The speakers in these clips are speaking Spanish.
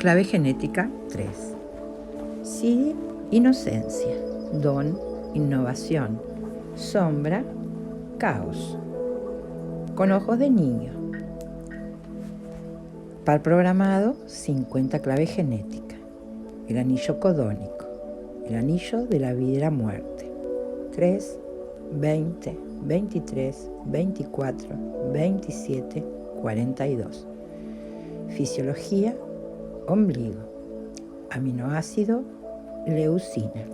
Clave genética 3. Sí, inocencia. Don, innovación. Sombra, caos. Con ojos de niño. Par programado, 50 clave genética. El anillo codónico. El anillo de la vida y la muerte. 3, 20, 23, 24, 27, 42. Fisiología, ombligo. Aminoácido, leucina.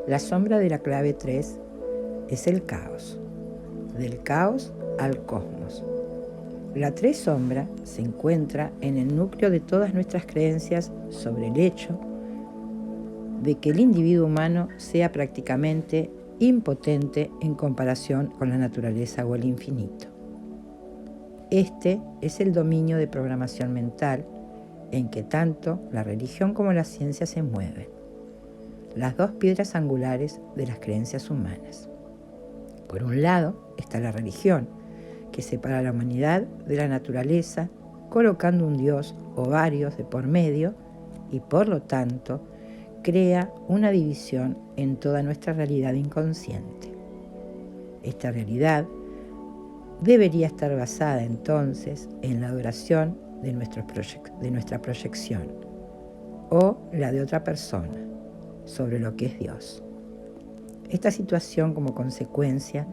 La sombra de la clave 3 es el caos. Del caos al cosmos. La 3 sombra se encuentra en el núcleo de todas nuestras creencias sobre el hecho de que el individuo humano sea prácticamente impotente en comparación con la naturaleza o el infinito. Este es el dominio de programación mental en que tanto la religión como la ciencia se mueven, las dos piedras angulares de las creencias humanas. Por un lado está la religión, que separa a la humanidad de la naturaleza, colocando un Dios o varios de por medio y por lo tanto crea una división en toda nuestra realidad inconsciente. Esta realidad debería estar basada entonces en la adoración de nuestra proyección o la de otra persona sobre lo que es Dios. Esta situación como consecuencia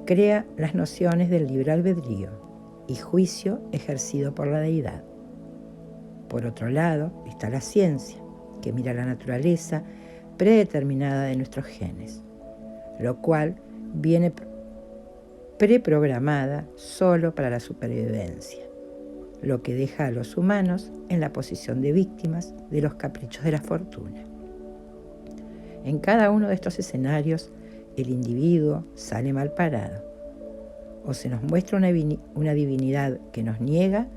crea las nociones del libre albedrío y juicio ejercido por la deidad. Por otro lado está la ciencia, que mira la naturaleza predeterminada de nuestros genes, lo cual viene preprogramada solo para la supervivencia, lo que deja a los humanos en la posición de víctimas de los caprichos de la fortuna. En cada uno de estos escenarios, el individuo sale mal parado. O se nos muestra una divinidad que nos niega,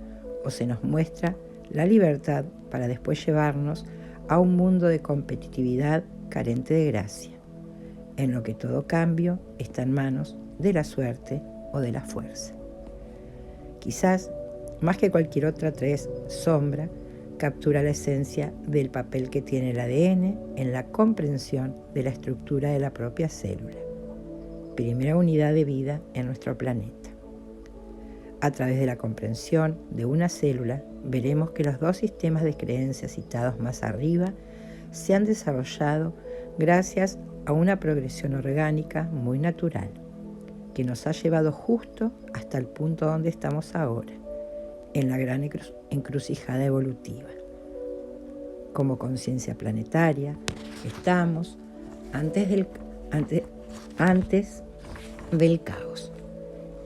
o se nos muestra la libertad para después llevarnos a un mundo de competitividad carente de gracia, en lo que todo cambio está en manos de la suerte o de la fuerza. Quizás, más que cualquier otra 3 sombra, captura la esencia del papel que tiene el ADN en la comprensión de la estructura de la propia célula, primera unidad de vida en nuestro planeta. A través de la comprensión de una célula, veremos que los 2 sistemas de creencias citados más arriba se han desarrollado gracias a una progresión orgánica muy natural, que nos ha llevado justo hasta el punto donde estamos ahora, en la gran encrucijada evolutiva. Como conciencia planetaria, estamos antes del caos,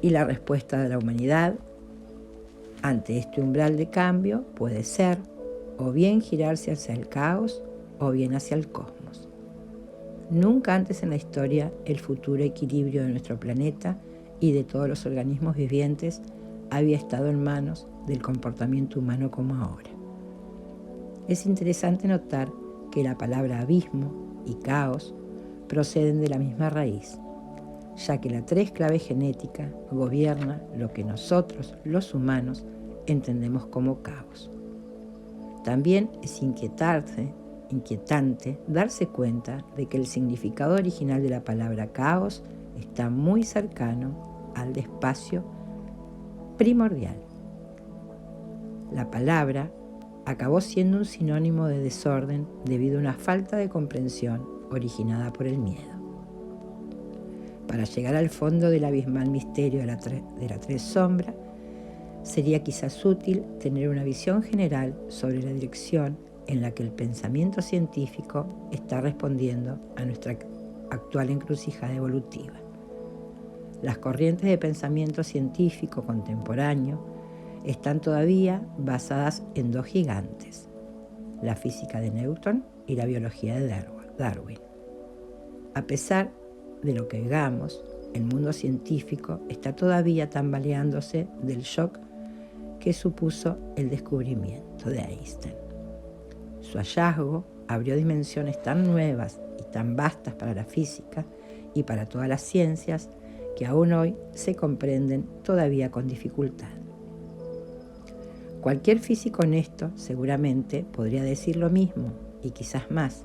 y la respuesta de la humanidad ante este umbral de cambio puede ser o bien girarse hacia el caos o bien hacia el cosmos. Nunca antes en la historia el futuro equilibrio de nuestro planeta y de todos los organismos vivientes había estado en manos del comportamiento humano como ahora. Es interesante notar que la palabra abismo y caos proceden de la misma raíz, ya que la 3 clave genética gobierna lo que nosotros, los humanos, entendemos como caos. También es inquietante darse cuenta de que el significado original de la palabra caos está muy cercano al de espacio primordial. La palabra acabó siendo un sinónimo de desorden debido a una falta de comprensión originada por el miedo. Para llegar al fondo del abismal misterio de la 3 sombra, sería quizás útil tener una visión general sobre la dirección en la que el pensamiento científico está respondiendo a nuestra actual encrucijada evolutiva. Las corrientes de pensamiento científico contemporáneo están todavía basadas en 2 gigantes, la física de Newton y la biología de Darwin. A pesar de lo que hagamos, el mundo científico está todavía tambaleándose del shock que supuso el descubrimiento de Einstein. Su hallazgo abrió dimensiones tan nuevas y tan vastas para la física y para todas las ciencias que aún hoy se comprenden todavía con dificultad. Cualquier físico honesto seguramente podría decir lo mismo, y quizás más,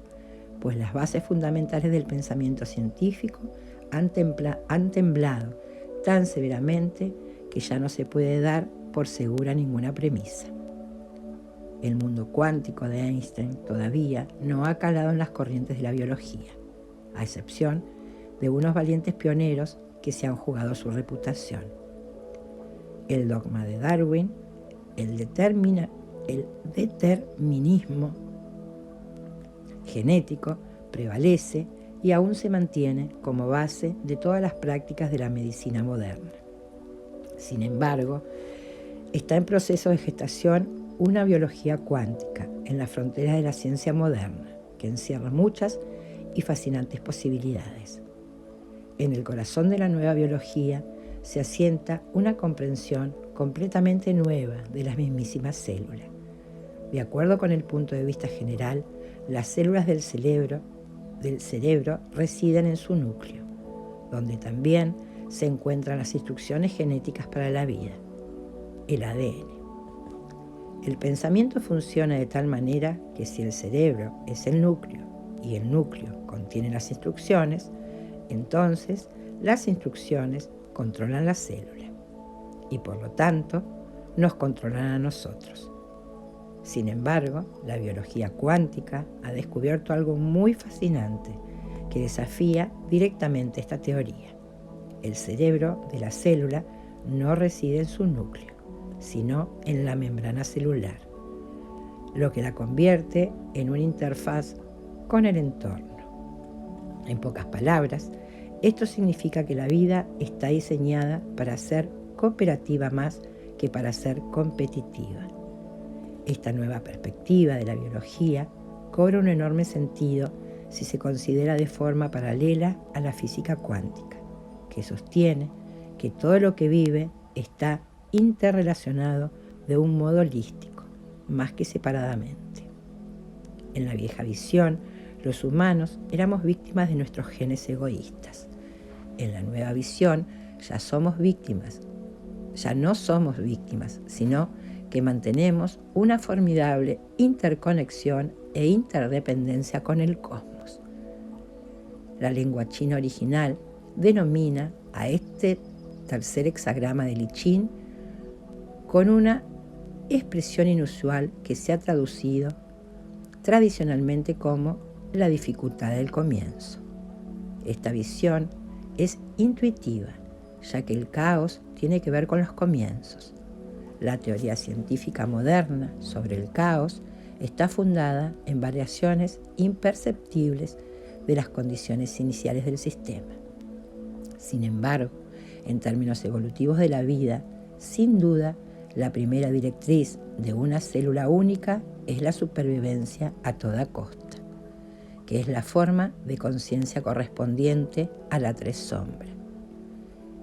pues las bases fundamentales del pensamiento científico han temblado tan severamente que ya no se puede dar por segura ninguna premisa. El mundo cuántico de Einstein todavía no ha calado en las corrientes de la biología, a excepción de unos valientes pioneros que se han jugado su reputación. El dogma de Darwin, el determinismo genético prevalece y aún se mantiene como base de todas las prácticas de la medicina moderna. Sin embargo, está en proceso de gestación una biología cuántica en las fronteras de la ciencia moderna, que encierra muchas y fascinantes posibilidades. En el corazón de la nueva biología se asienta una comprensión completamente nueva de las mismísimas células. De acuerdo con el punto de vista general, las células del cerebro residen en su núcleo, donde también se encuentran las instrucciones genéticas para la vida, el ADN. El pensamiento funciona de tal manera que si el cerebro es el núcleo y el núcleo contiene las instrucciones, entonces las instrucciones controlan la célula y por lo tanto nos controlan a nosotros. Sin embargo, la biología cuántica ha descubierto algo muy fascinante que desafía directamente esta teoría. El cerebro de la célula no reside en su núcleo, sino en la membrana celular, lo que la convierte en una interfaz con el entorno. En pocas palabras, esto significa que la vida está diseñada para ser cooperativa más que para ser competitiva. Esta nueva perspectiva de la biología cobra un enorme sentido si se considera de forma paralela a la física cuántica, que sostiene que todo lo que vive está interrelacionado de un modo holístico, más que separadamente. En la vieja visión, los humanos éramos víctimas de nuestros genes egoístas. En la nueva visión, ya no somos víctimas, sino que mantenemos una formidable interconexión e interdependencia con el cosmos. La lengua china original denomina a este tercer hexagrama de Lichín con una expresión inusual que se ha traducido tradicionalmente como la dificultad del comienzo. Esta visión es intuitiva, ya que el caos tiene que ver con los comienzos. La teoría científica moderna sobre el caos está fundada en variaciones imperceptibles de las condiciones iniciales del sistema. Sin embargo, en términos evolutivos de la vida, sin duda, la primera directriz de una célula única es la supervivencia a toda costa, que es la forma de conciencia correspondiente a la tres sombras.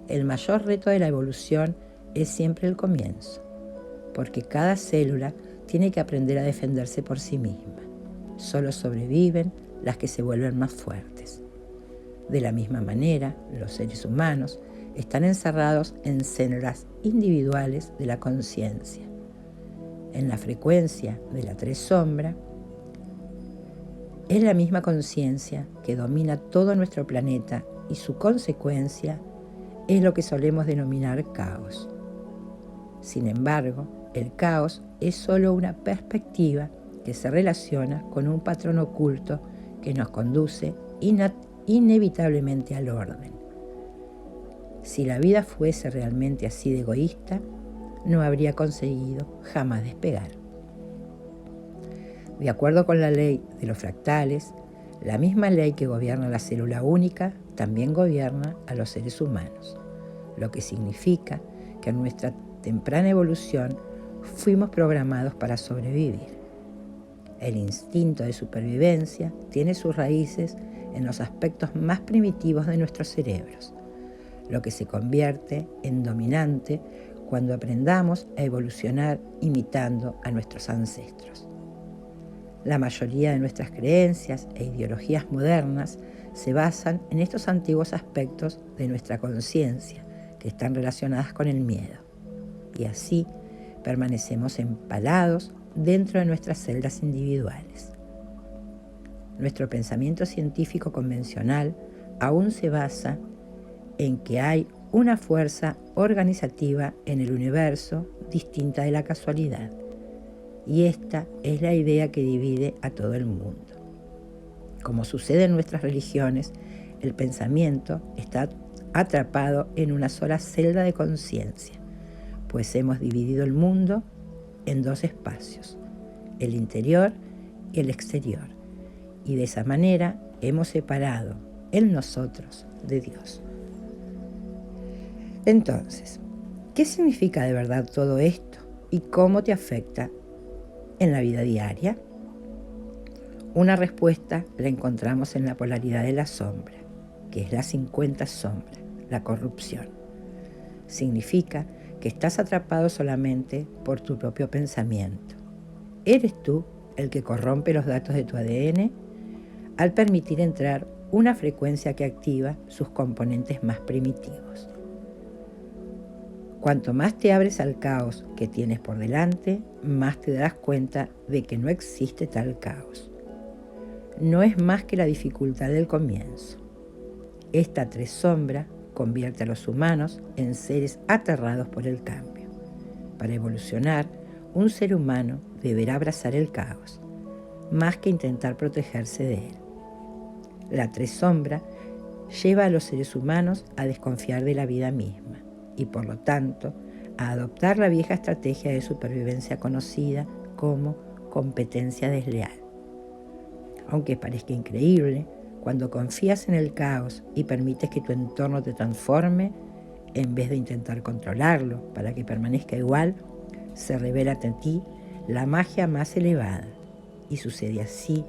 El mayor reto de la evolución es siempre el comienzo, porque cada célula tiene que aprender a defenderse por sí misma. Solo sobreviven las que se vuelven más fuertes. De la misma manera, los seres humanos están encerrados en células individuales de la conciencia. En la frecuencia de la tres sombra, es la misma conciencia que domina todo nuestro planeta y su consecuencia es lo que solemos denominar caos. Sin embargo, el caos es solo una perspectiva que se relaciona con un patrón oculto que nos conduce inevitablemente al orden. Si la vida fuese realmente así de egoísta, no habría conseguido jamás despegar. De acuerdo con la ley de los fractales, la misma ley que gobierna la célula única también gobierna a los seres humanos, lo que significa que en nuestra temprana evolución fuimos programados para sobrevivir. El instinto de supervivencia tiene sus raíces en los aspectos más primitivos de nuestros cerebros, lo que se convierte en dominante cuando aprendamos a evolucionar imitando a nuestros ancestros. La mayoría de nuestras creencias e ideologías modernas se basan en estos antiguos aspectos de nuestra conciencia que están relacionadas con el miedo. Y así permanecemos empalados dentro de nuestras celdas individuales. Nuestro pensamiento científico convencional aún se basa en que hay una fuerza organizativa en el universo distinta de la casualidad, y esta es la idea que divide a todo el mundo. Como sucede en nuestras religiones, el pensamiento está atrapado en una sola celda de conciencia, pues hemos dividido el mundo en dos espacios, el interior y el exterior, y de esa manera hemos separado el nosotros de Dios. Entonces, ¿qué significa de verdad todo esto y cómo te afecta en la vida diaria? Una respuesta la encontramos en la polaridad de la sombra, que es la 50 sombra, la corrupción. Significa que estás atrapado solamente por tu propio pensamiento. Eres tú el que corrompe los datos de tu ADN al permitir entrar una frecuencia que activa sus componentes más primitivos. Cuanto más te abres al caos que tienes por delante, más te darás cuenta de que no existe tal caos. No es más que la dificultad del comienzo. Esta tres sombra convierte a los humanos en seres aterrados por el cambio. Para evolucionar, un ser humano deberá abrazar el caos, más que intentar protegerse de él. La tres sombra lleva a los seres humanos a desconfiar de la vida misma y, por lo tanto, a adoptar la vieja estrategia de supervivencia conocida como competencia desleal. Aunque parezca increíble, cuando confías en el caos y permites que tu entorno te transforme, en vez de intentar controlarlo para que permanezca igual, se revela ante ti la magia más elevada. Y sucede así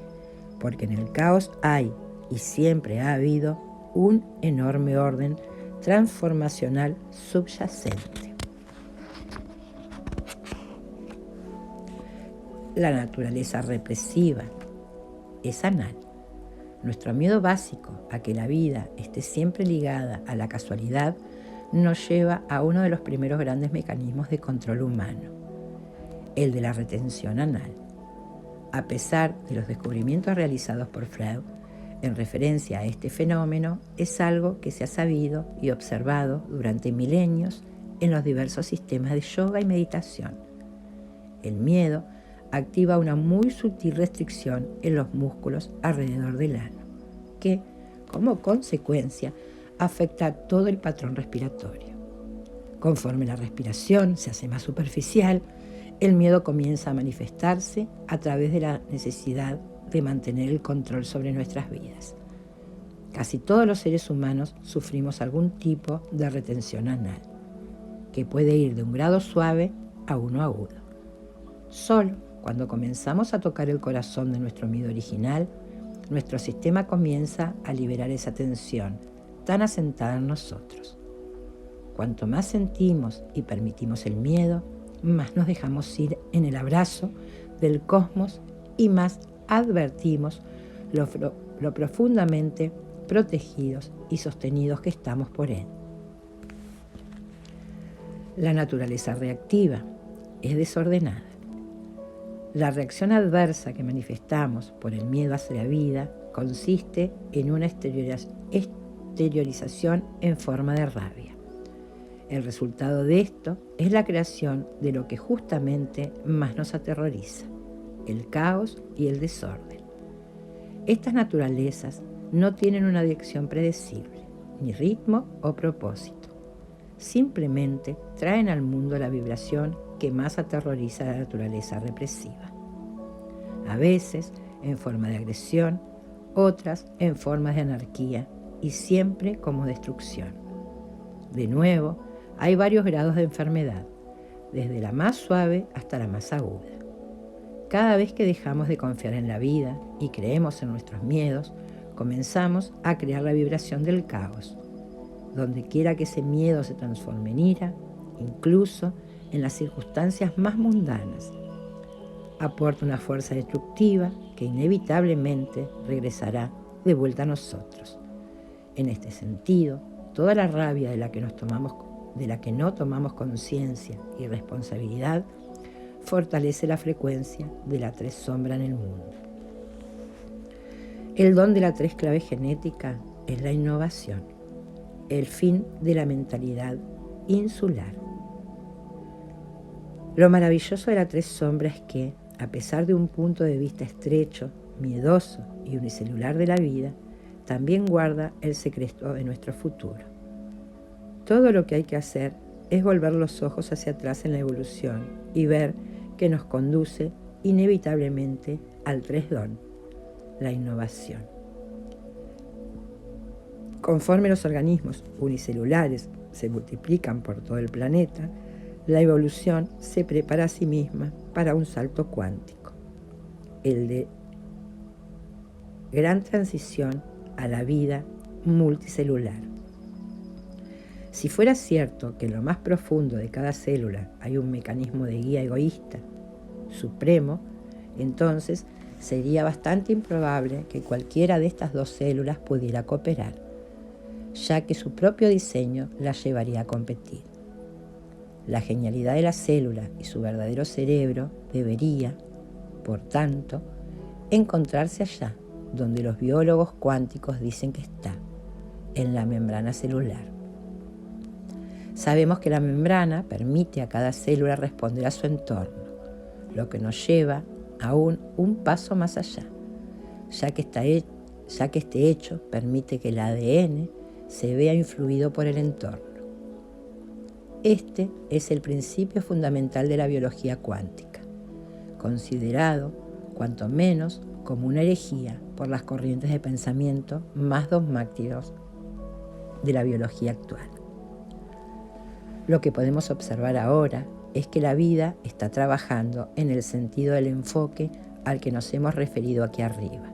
porque en el caos hay y siempre ha habido un enorme orden transformacional subyacente. La naturaleza represiva es anal. Nuestro miedo básico a que la vida esté siempre ligada a la casualidad nos lleva a uno de los primeros grandes mecanismos de control humano, el de la retención anal. A pesar de los descubrimientos realizados por Freud en referencia a este fenómeno, es algo que se ha sabido y observado durante milenios en los diversos sistemas de yoga y meditación. El miedo activa una muy sutil restricción en los músculos alrededor del ano, que, como consecuencia, afecta a todo el patrón respiratorio. Conforme la respiración se hace más superficial, el miedo comienza a manifestarse a través de la necesidad de mantener el control sobre nuestras vidas. Casi todos los seres humanos sufrimos algún tipo de retención anal, que puede ir de un grado suave a uno agudo. Solo cuando comenzamos a tocar el corazón de nuestro miedo original, nuestro sistema comienza a liberar esa tensión tan asentada en nosotros. Cuanto más sentimos y permitimos el miedo, más nos dejamos ir en el abrazo del cosmos y más advertimos lo profundamente protegidos y sostenidos que estamos por él. La naturaleza reactiva es desordenada. La reacción adversa que manifestamos por el miedo hacia la vida consiste en una exteriorización en forma de rabia. El resultado de esto es la creación de lo que justamente más nos aterroriza, el caos y el desorden. Estas naturalezas no tienen una dirección predecible, ni ritmo o propósito. Simplemente traen al mundo la vibración que más aterroriza a la naturaleza represiva. A veces en forma de agresión, otras en forma de anarquía y siempre como destrucción. De nuevo, hay varios grados de enfermedad, desde la más suave hasta la más aguda. Cada vez que dejamos de confiar en la vida y creemos en nuestros miedos, comenzamos a crear la vibración del caos. Donde quiera que ese miedo se transforme en ira, incluso en las circunstancias más mundanas, aporta una fuerza destructiva que inevitablemente regresará de vuelta a nosotros. En este sentido, toda la rabia de la que no tomamos conciencia y responsabilidad fortalece la frecuencia de la 3 sombra en el mundo. El don de la 3 clave genética es la innovación, el fin de la mentalidad insular. Lo maravilloso de la 3 sombra es que, a pesar de un punto de vista estrecho, miedoso y unicelular de la vida, también guarda el secreto de nuestro futuro. Todo lo que hay que hacer es volver los ojos hacia atrás en la evolución y ver que nos conduce inevitablemente al 3 don, la innovación. Conforme los organismos unicelulares se multiplican por todo el planeta, la evolución se prepara a sí misma para un salto cuántico, el de gran transición a la vida multicelular. Si fuera cierto que en lo más profundo de cada célula hay un mecanismo de guía egoísta, supremo, entonces sería bastante improbable que cualquiera de estas 2 células pudiera cooperar, ya que su propio diseño las llevaría a competir. La genialidad de la célula y su verdadero cerebro debería, por tanto, encontrarse allá donde los biólogos cuánticos dicen que está, en la membrana celular. Sabemos que la membrana permite a cada célula responder a su entorno, lo que nos lleva aún un paso más allá, ya que este hecho permite que el ADN se vea influido por el entorno. Este es el principio fundamental de la biología cuántica, considerado, cuanto menos, como una herejía por las corrientes de pensamiento más dogmáticos de la biología actual. Lo que podemos observar ahora es que la vida está trabajando en el sentido del enfoque al que nos hemos referido aquí arriba.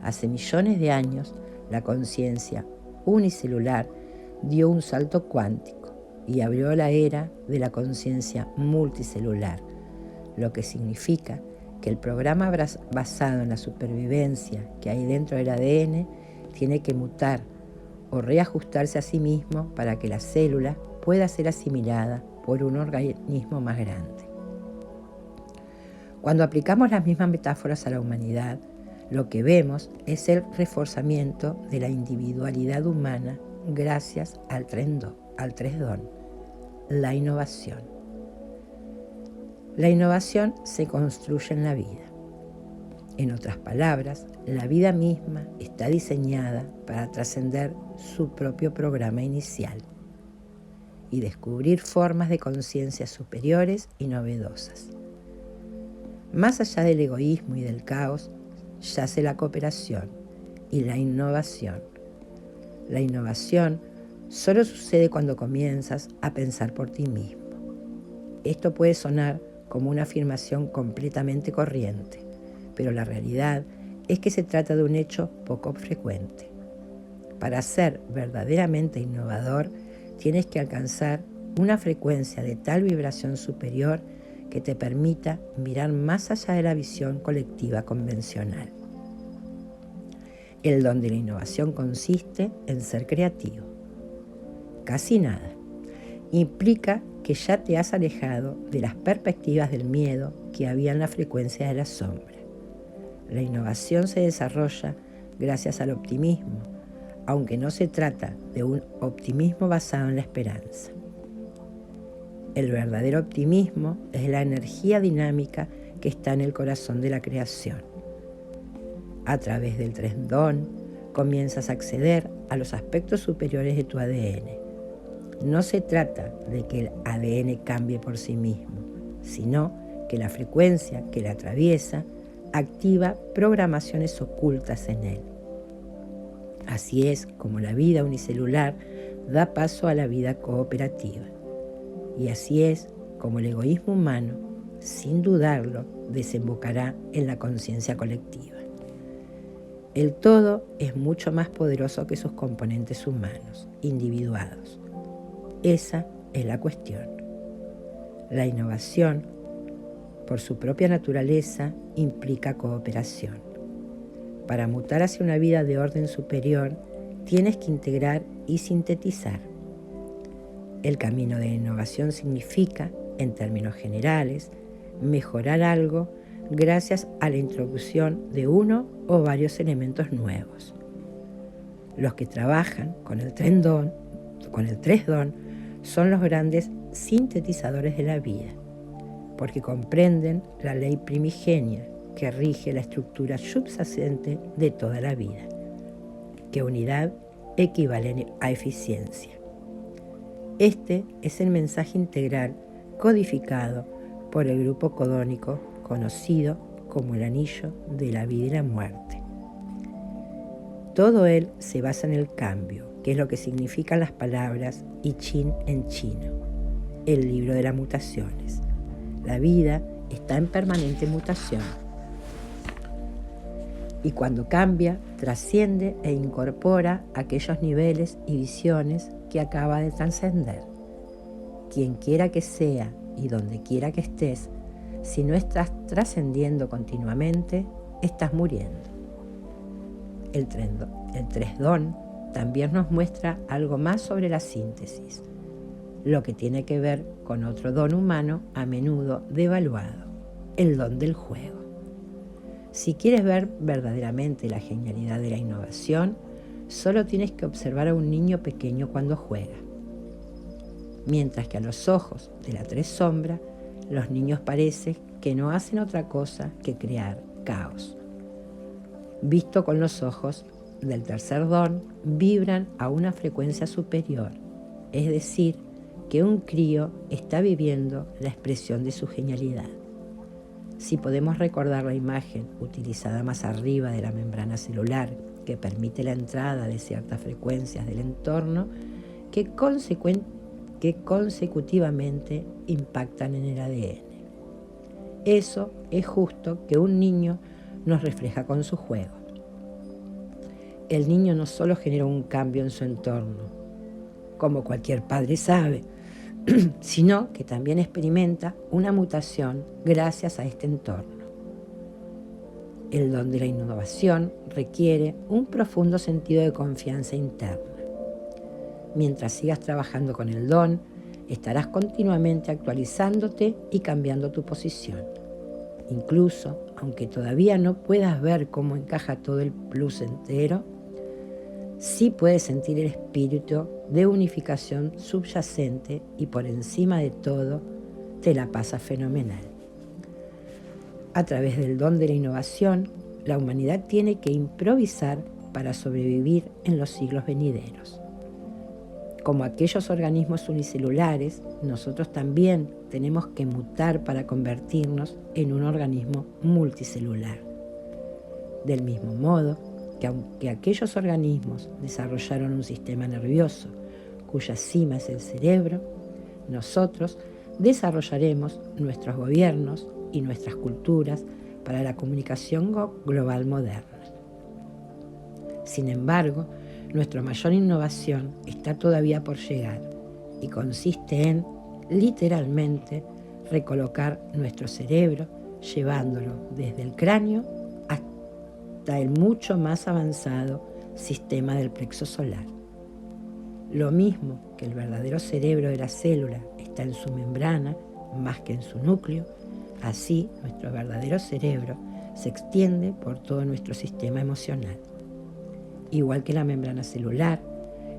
Hace millones de años, la conciencia unicelular dio un salto cuántico y abrió la era de la conciencia multicelular, lo que significa que el programa basado en la supervivencia que hay dentro del ADN tiene que mutar o reajustarse a sí mismo para que la célula pueda ser asimilada por un organismo más grande. Cuando aplicamos las mismas metáforas a la humanidad, lo que vemos es el reforzamiento de la individualidad humana gracias al 3 don, la innovación. La innovación se construye en la vida. En otras palabras, la vida misma está diseñada para trascender su propio programa inicial y descubrir formas de conciencia superiores y novedosas. Más allá del egoísmo y del caos, yace la cooperación y la innovación. La innovación solo sucede cuando comienzas a pensar por ti mismo. Esto puede sonar como una afirmación completamente corriente, pero la realidad es que se trata de un hecho poco frecuente. Para ser verdaderamente innovador, tienes que alcanzar una frecuencia de tal vibración superior que te permita mirar más allá de la visión colectiva convencional. El don de la innovación consiste en ser creativo. Casi nada. Implica que ya te has alejado de las perspectivas del miedo que había en la frecuencia de la sombra. La innovación se desarrolla gracias al optimismo, aunque no se trata de un optimismo basado en la esperanza. El verdadero optimismo es la energía dinámica que está en el corazón de la creación. A través del 3 don, comienzas a acceder a los aspectos superiores de tu ADN. No se trata de que el ADN cambie por sí mismo, sino que la frecuencia que le atraviesa activa programaciones ocultas en él. Así es como la vida unicelular da paso a la vida cooperativa. Y así es como el egoísmo humano, sin dudarlo, desembocará en la conciencia colectiva. El todo es mucho más poderoso que sus componentes humanos, individuados. Esa es la cuestión. La innovación, por su propia naturaleza, implica cooperación. Para mutar hacia una vida de orden superior, tienes que integrar y sintetizar. El camino de la innovación significa, en términos generales, mejorar algo gracias a la introducción de uno o varios elementos nuevos. Los que trabajan con el 3 don son los grandes sintetizadores de la vida, porque comprenden la ley primigenia que rige la estructura subyacente de toda la vida, que unidad equivale a eficiencia. Este es el mensaje integral codificado por el grupo codónico conocido como el anillo de la vida y la muerte. Todo él se basa en el cambio, que es lo que significan las palabras I Ching en chino, el libro de las mutaciones. La vida está en permanente mutación. Y cuando cambia, trasciende e incorpora aquellos niveles y visiones que acaba de trascender. Quien quiera que sea y donde quiera que estés, si no estás trascendiendo continuamente, estás muriendo. El 3 don también nos muestra algo más sobre la síntesis, lo que tiene que ver con otro don humano a menudo devaluado, el don del juego. Si quieres ver verdaderamente la genialidad de la innovación, solo tienes que observar a un niño pequeño cuando juega. Mientras que a los ojos de la 3 sombra, los niños parece que no hacen otra cosa que crear caos. Visto con los ojos del 3 don, vibran a una frecuencia superior, es decir, que un crío está viviendo la expresión de su genialidad. Si podemos recordar la imagen utilizada más arriba de la membrana celular que permite la entrada de ciertas frecuencias del entorno que consecutivamente impactan en el ADN. Eso es justo que un niño nos refleja con su juego. El niño no solo genera un cambio en su entorno, como cualquier padre sabe, sino que también experimenta una mutación gracias a este entorno. El don de la innovación requiere un profundo sentido de confianza interna. Mientras sigas trabajando con el don, estarás continuamente actualizándote y cambiando tu posición. Incluso, aunque todavía no puedas ver cómo encaja todo el plus entero, sí puedes sentir el espíritu de unificación subyacente y por encima de todo te la pasas fenomenal. A través del don de la innovación, la humanidad tiene que improvisar para sobrevivir en los siglos venideros. Como aquellos organismos unicelulares, nosotros también tenemos que mutar para convertirnos en un organismo multicelular. Del mismo modo que aunque aquellos organismos desarrollaron un sistema nervioso cuya cima es el cerebro, nosotros desarrollaremos nuestros gobiernos y nuestras culturas para la comunicación global moderna. Sin embargo, nuestra mayor innovación está todavía por llegar y consiste en, literalmente, recolocar nuestro cerebro, llevándolo desde el cráneo hasta el mucho más avanzado sistema del plexo solar. Lo mismo que el verdadero cerebro de la célula está en su membrana más que en su núcleo, así nuestro verdadero cerebro se extiende por todo nuestro sistema emocional. Igual que la membrana celular,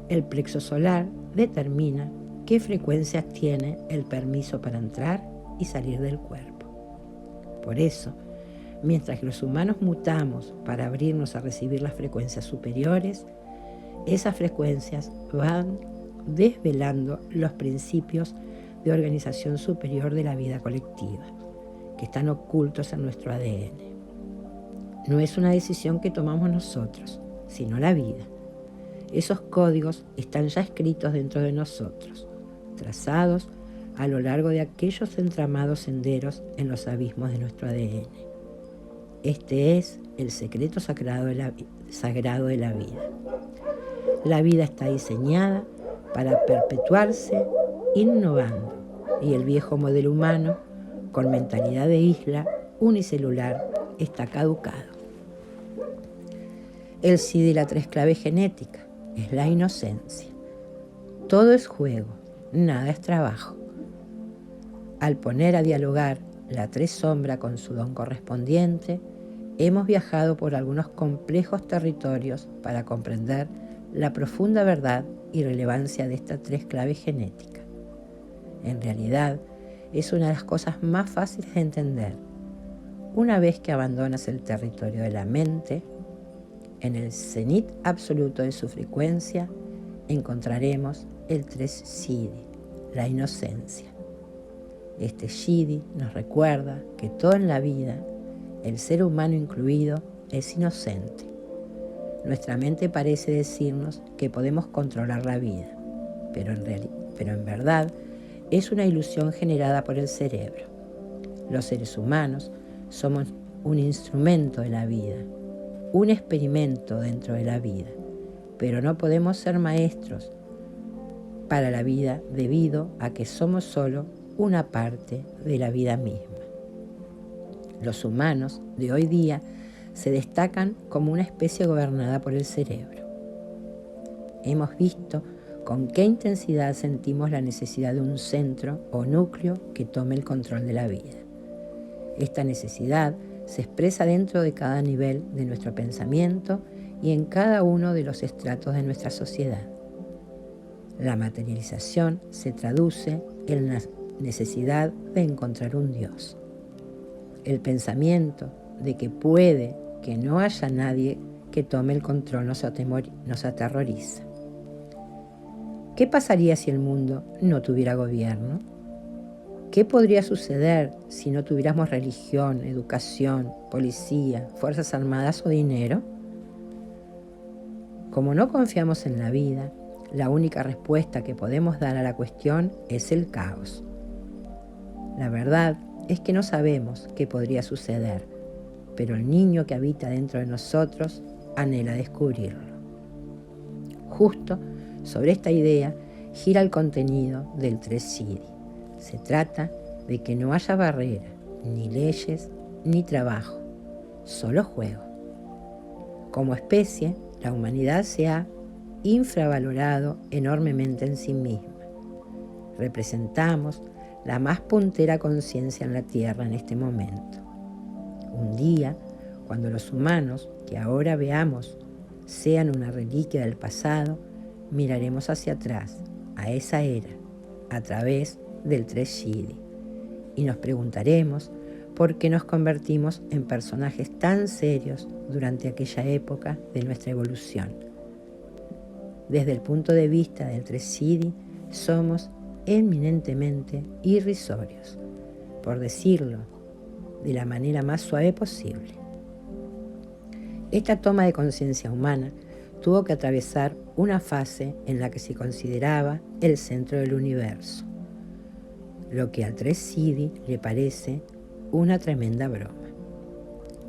el plexo solar determina qué frecuencias tiene el permiso para entrar y salir del cuerpo. Por eso, mientras que los humanos mutamos para abrirnos a recibir las frecuencias superiores, esas frecuencias van desvelando los principios de organización superior de la vida colectiva, que están ocultos en nuestro ADN. No es una decisión que tomamos nosotros, sino la vida. Esos códigos están ya escritos dentro de nosotros, trazados a lo largo de aquellos entramados senderos en los abismos de nuestro ADN. Este es el secreto sagrado de la vida. La vida está diseñada para perpetuarse innovando, y el viejo modelo humano, con mentalidad de isla unicelular, está caducado. El sí de la 3 clave genética es la inocencia. Todo es juego, nada es trabajo. Al poner a dialogar la tres sombra con su don correspondiente, hemos viajado por algunos complejos territorios para comprender la profunda verdad y relevancia de esta tres clave genética. En realidad, es una de las cosas más fáciles de entender. Una vez que abandonas el territorio de la mente, en el cenit absoluto de su frecuencia, encontraremos el tres Siddhi, la inocencia. Este Siddhi nos recuerda que todo en la vida, el ser humano incluido, es inocente. Nuestra mente parece decirnos que podemos controlar la vida, pero en verdad es una ilusión generada por el cerebro. Los seres humanos somos un instrumento de la vida, un experimento dentro de la vida, pero no podemos ser maestros para la vida debido a que somos solo una parte de la vida misma. Los humanos de hoy día se destacan como una especie gobernada por el cerebro. Hemos visto con qué intensidad sentimos la necesidad de un centro o núcleo que tome el control de la vida. Esta necesidad se expresa dentro de cada nivel de nuestro pensamiento y en cada uno de los estratos de nuestra sociedad. La materialización se traduce en la necesidad de encontrar un Dios. El pensamiento de que puede que no haya nadie que tome el control nos aterroriza. ¿Qué pasaría si el mundo no tuviera gobierno? ¿Qué podría suceder si no tuviéramos religión, educación, policía, fuerzas armadas o dinero? Como no confiamos en la vida, la única respuesta que podemos dar a la cuestión es el caos. La verdad es que no sabemos qué podría suceder, pero el niño que habita dentro de nosotros anhela descubrirlo. Justo sobre esta idea gira el contenido del tres Siddhi. Se trata de que no haya barrera, ni leyes, ni trabajo, solo juego. Como especie, la humanidad se ha infravalorado enormemente en sí misma. Representamos la más puntera conciencia en la Tierra en este momento. Un día, cuando los humanos que ahora veamos sean una reliquia del pasado, miraremos hacia atrás, a esa era, a través del tres Siddhi, y nos preguntaremos por qué nos convertimos en personajes tan serios durante aquella época de nuestra evolución. Desde el punto de vista del tres Siddhi, somos eminentemente irrisorios, por decirlo de la manera más suave posible. Esta toma de conciencia humana tuvo que atravesar una fase en la que se consideraba el centro del universo, lo que al tres Siddhi le parece una tremenda broma.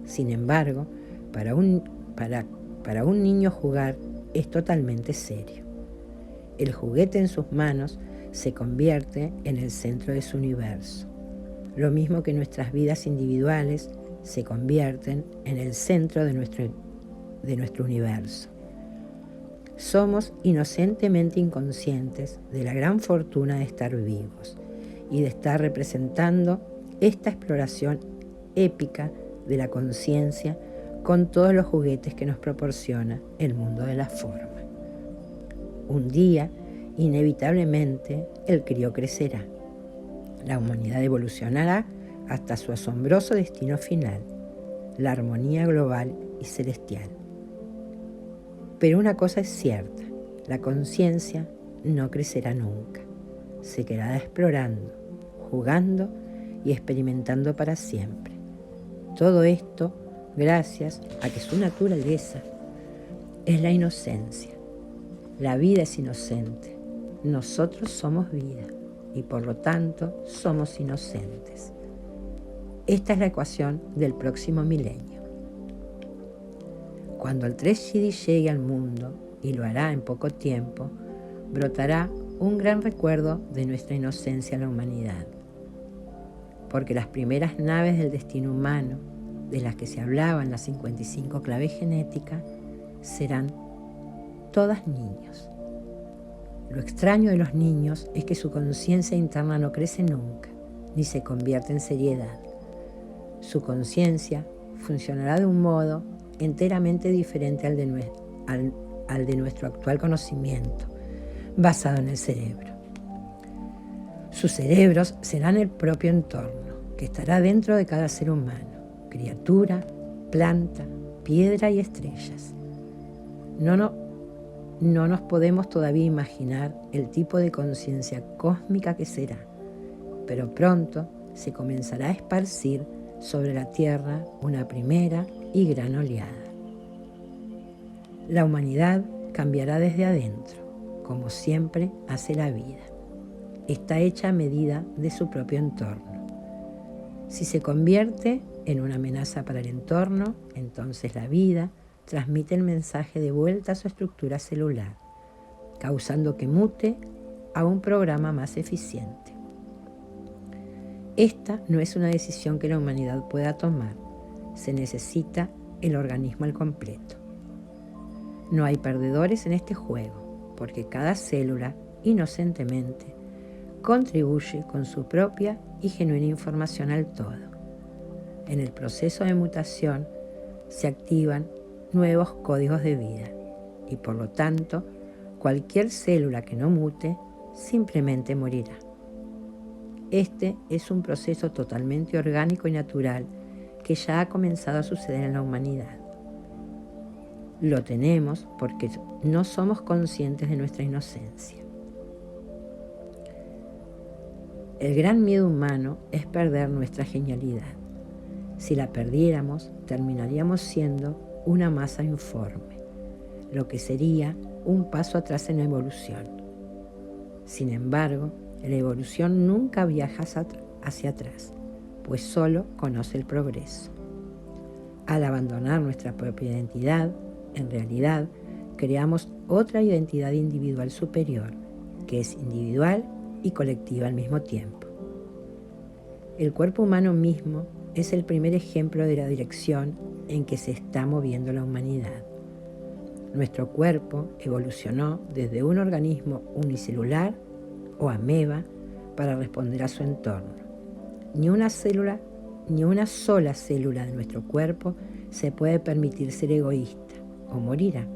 Sin embargo, para un niño jugar es totalmente serio. El juguete en sus manos se convierte en el centro de su universo, lo mismo que nuestras vidas individuales se convierten en el centro de nuestro universo. Somos inocentemente inconscientes de la gran fortuna de estar vivos y de estar representando esta exploración épica de la conciencia con todos los juguetes que nos proporciona el mundo de la forma. Un día, inevitablemente, el crío crecerá. La humanidad evolucionará hasta su asombroso destino final, la armonía global y celestial. Pero una cosa es cierta, la conciencia no crecerá nunca. Se quedará explorando, jugando y experimentando para siempre. Todo esto gracias a que su naturaleza es la inocencia. La vida es inocente. Nosotros somos vida y por lo tanto somos inocentes. Esta es la ecuación del próximo milenio. Cuando el tres Siddhi llegue al mundo, y lo hará en poco tiempo, brotará un gran recuerdo de nuestra inocencia en la humanidad. Porque las primeras naves del destino humano, de las que se hablaba en las 55 claves genéticas, serán todas niños. Lo extraño de los niños es que su conciencia interna no crece nunca, ni se convierte en seriedad. Su conciencia funcionará de un modo enteramente diferente al de nuestro actual conocimiento, basado en el cerebro. Sus cerebros serán el propio entorno, que estará dentro de cada ser humano, criatura, planta, piedra y estrellas. No nos podemos todavía imaginar el tipo de conciencia cósmica que será, pero pronto se comenzará a esparcir sobre la Tierra una primera y gran oleada. La humanidad cambiará desde adentro, como siempre hace la vida. Está hecha a medida de su propio entorno. Si se convierte en una amenaza para el entorno, entonces la vida transmite el mensaje de vuelta a su estructura celular, causando que mute a un programa más eficiente. Esta no es una decisión que la humanidad pueda tomar. Se necesita el organismo al completo. No hay perdedores en este juego, porque cada célula, inocentemente, contribuye con su propia y genuina información al todo. En el proceso de mutación se activan nuevos códigos de vida y por lo tanto cualquier célula que no mute simplemente morirá. Este es un proceso totalmente orgánico y natural que ya ha comenzado a suceder en la humanidad. Lo tenemos porque no somos conscientes de nuestra inocencia. El gran miedo humano es perder nuestra genialidad. Si la perdiéramos, terminaríamos siendo una masa informe, lo que sería un paso atrás en la evolución. Sin embargo, la evolución nunca viaja hacia atrás, pues solo conoce el progreso. Al abandonar nuestra propia identidad, en realidad, creamos otra identidad individual superior, que es individual y colectiva al mismo tiempo. El cuerpo humano mismo es el primer ejemplo de la dirección en que se está moviendo la humanidad. Nuestro cuerpo evolucionó desde un organismo unicelular o ameba para responder a su entorno. Ni una sola célula de nuestro cuerpo se puede permitir ser egoísta o morirá.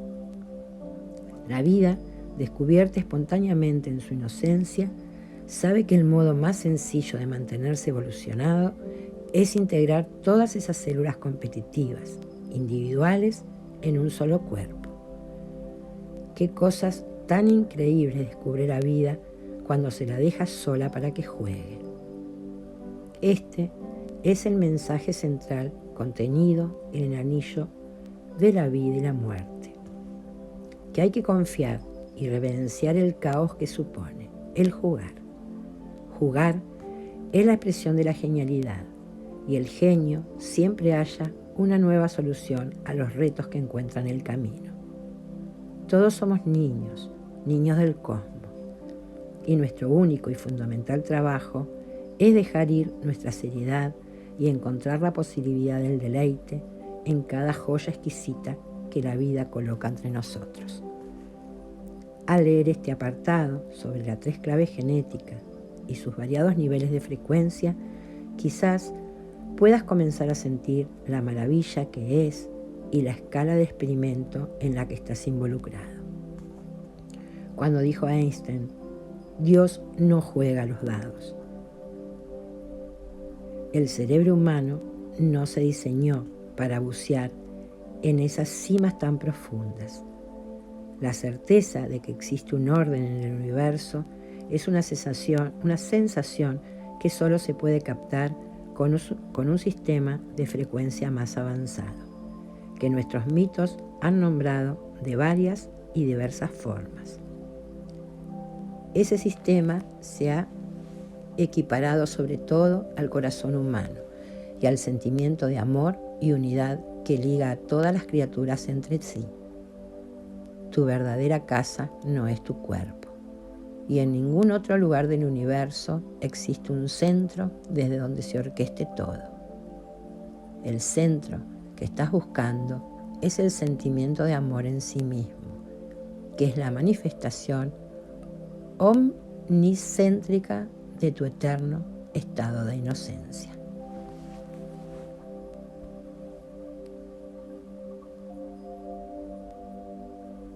La vida, descubierta espontáneamente en su inocencia, sabe que el modo más sencillo de mantenerse evolucionado es integrar todas esas células competitivas, individuales, en un solo cuerpo. Qué cosas tan increíbles descubre la vida cuando se la deja sola para que juegue. Este es el mensaje central contenido en el anillo de la vida y la muerte, que hay que confiar y reverenciar el caos que supone el jugar. Jugar es la expresión de la genialidad y el genio siempre halla una nueva solución a los retos que encuentra en el camino. Todos somos niños del cosmos, y nuestro único y fundamental trabajo es dejar ir nuestra seriedad y encontrar la posibilidad del deleite en cada joya exquisita que la vida coloca entre nosotros. Al leer este apartado sobre la 3 claves genéticas y sus variados niveles de frecuencia, quizás puedas comenzar a sentir la maravilla que es y la escala de experimento en la que estás involucrado. Cuando dijo Einstein, Dios no juega a los dados. El cerebro humano no se diseñó para bucear en esas cimas tan profundas. La certeza de que existe un orden en el universo es una sensación que solo se puede captar con un sistema de frecuencia más avanzado, que nuestros mitos han nombrado de varias y diversas formas. Ese sistema se ha equiparado sobre todo al corazón humano y al sentimiento de amor y unidad que liga a todas las criaturas entre sí. Tu verdadera casa no es tu cuerpo, y en ningún otro lugar del universo existe un centro desde donde se orqueste todo. El centro que estás buscando es el sentimiento de amor en sí mismo, que es la manifestación omnicéntrica de tu eterno estado de inocencia.